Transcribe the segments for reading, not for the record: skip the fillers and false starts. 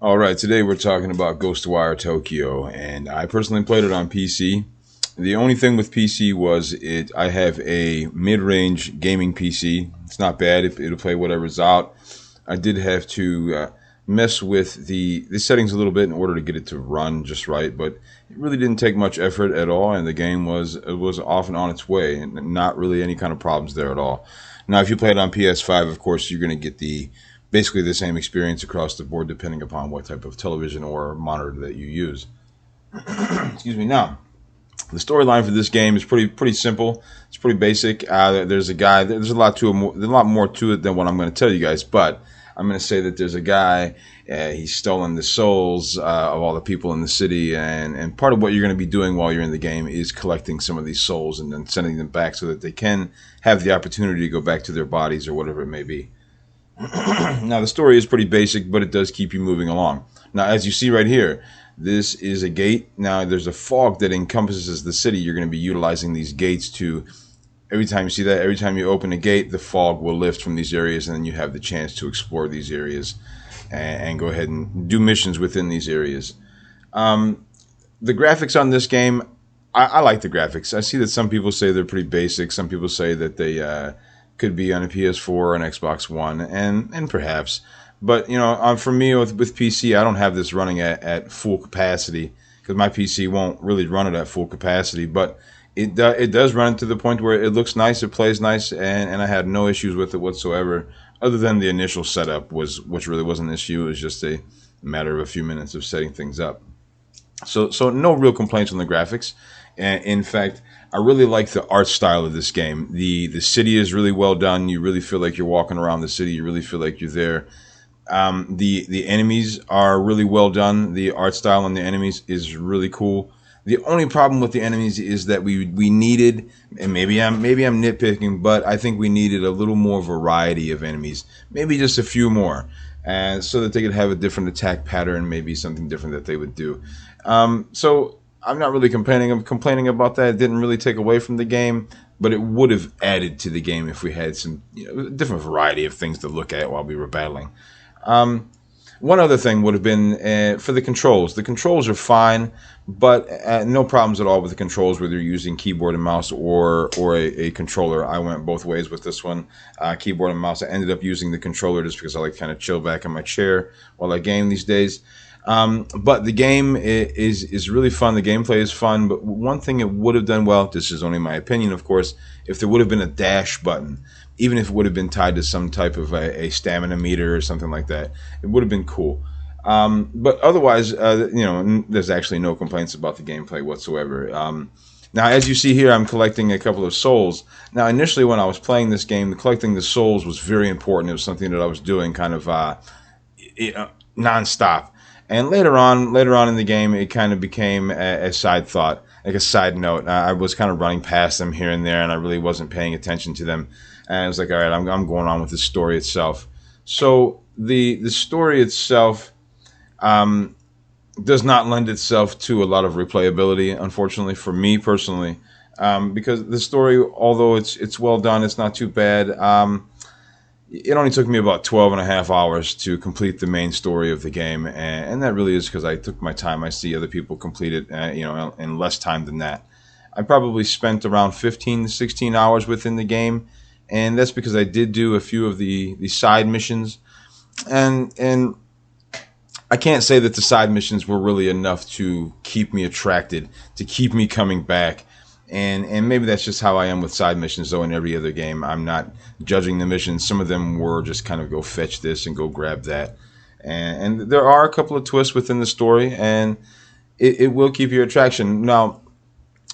All right, today we're talking about Ghostwire Tokyo, and I personally played it on PC. The only thing with PC was it. I have a mid-range gaming PC. It's not bad. It'll play whatever's out. I did have to mess with the settings a little bit in order to get it to run just right, but it really didn't take much effort at all, and the game was off and on its way, and not really any kind of problems there at all. Now, if you play it on PS5, of course, you're going to get the basically the same experience across the board, depending upon what type of television or monitor that you use. Excuse me. Now, the storyline for this game is pretty simple. It's pretty basic. There's a guy. There's a lot to it. There's a lot more to it than what I'm going to tell you guys. But I'm going to say that there's a guy. He's stolen the souls of all the people in the city, and part of what you're going to be doing while you're in the game is collecting some of these souls and then sending them back so that they can have the opportunity to go back to their bodies or whatever it may be. Now, the story is pretty basic, but it does keep you moving along. Now, as you see right here, this is a gate. Now, there's a fog that encompasses the city. You're going to be utilizing these gates to, every time you see that, every time you open a gate, the fog will lift from these areas, and then you have the chance to explore these areas and go ahead and do missions within these areas. The graphics on this game, I like the graphics. I see that some people say they're pretty basic. Some people say that they could be on a PS4 or an Xbox One, and perhaps. But, for me with PC, I don't have this running at full capacity because my PC won't really run it at full capacity. But it does run to the point where it looks nice, it plays nice, and I had no issues with it whatsoever, other than the initial setup, which really wasn't an issue. It was just a matter of a few minutes of setting things up. So no real complaints on the graphics. And in fact, I really like the art style of this game. The city is really well done. You really feel like you're walking around the city. You really feel like you're there. The enemies are really well done. The art style on the enemies is really cool. The only problem with the enemies is that we needed, and maybe I'm nitpicking, but I think we needed a little more variety of enemies. Maybe just a few more, and so that they could have a different attack pattern, maybe something different that they would do. So I'm not really complaining about that. It didn't really take away from the game, but it would have added to the game if we had some different variety of things to look at while we were battling. One other thing would have been for the controls. The controls are fine, but no problems at all with the controls, whether you're using keyboard and mouse or a controller. I went both ways with this one, keyboard and mouse. I ended up using the controller just because I like to kind of chill back in my chair while I game these days. But the game is really fun. The gameplay is fun. But one thing it would have done well, this is only my opinion, of course, if there would have been a dash button, even if it would have been tied to some type of a stamina meter or something like that, it would have been cool. But otherwise, there's actually no complaints about the gameplay whatsoever. Now, as you see here, I'm collecting a couple of souls. Now, initially when I was playing this game, collecting the souls was very important. It was something that I was doing kind of nonstop. And later on in the game, it kind of became a side thought, like a side note. I was kind of running past them here and there, and I really wasn't paying attention to them. And I was like, all right, I'm going on with the story itself. So the story itself does not lend itself to a lot of replayability, unfortunately, for me personally, because the story, although it's well done, it's not too bad. It only took me about 12 and a half hours to complete the main story of the game, and that really is because I took my time. I see other people complete it, in less time than that. I probably spent around 15 to 16 hours within the game, and that's because I did do a few of the side missions, and I can't say that the side missions were really enough to keep me attracted, to keep me coming back. And maybe that's just how I am with side missions, though, in every other game. I'm not judging the missions. Some of them were just kind of go fetch this and go grab that. And there are a couple of twists within the story, and it will keep your attraction. Now,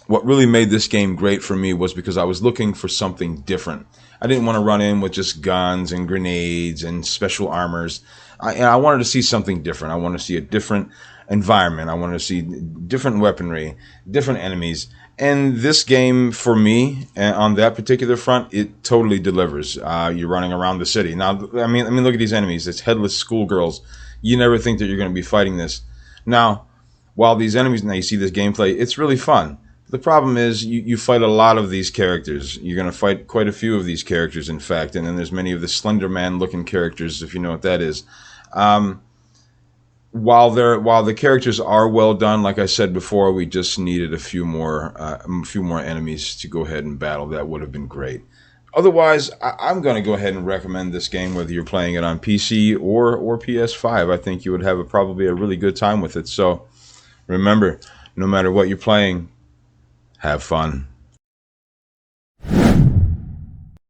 what really made this game great for me was because I was looking for something different. I didn't want to run in with just guns and grenades and special armors. I wanted to see something different. I wanted to see a different environment. I wanted to see different weaponry, different enemies. And this game, for me, on that particular front, it totally delivers. You're running around the city. Now, I mean, look at these enemies. It's headless schoolgirls. You never think that you're going to be fighting this. Now, while these enemies, now you see this gameplay, it's really fun. The problem is you fight a lot of these characters. You're going to fight quite a few of these characters, in fact. And then there's many of the Slender Man-looking characters, if you know what that is. while the characters are well done, like I said before, we just needed a few more enemies to go ahead and battle. That would have been great. Otherwise, I'm going to go ahead and recommend this game, whether you're playing it on PC or PS5. I think you would have probably a really good time with it. So remember, no matter what you're playing, have fun.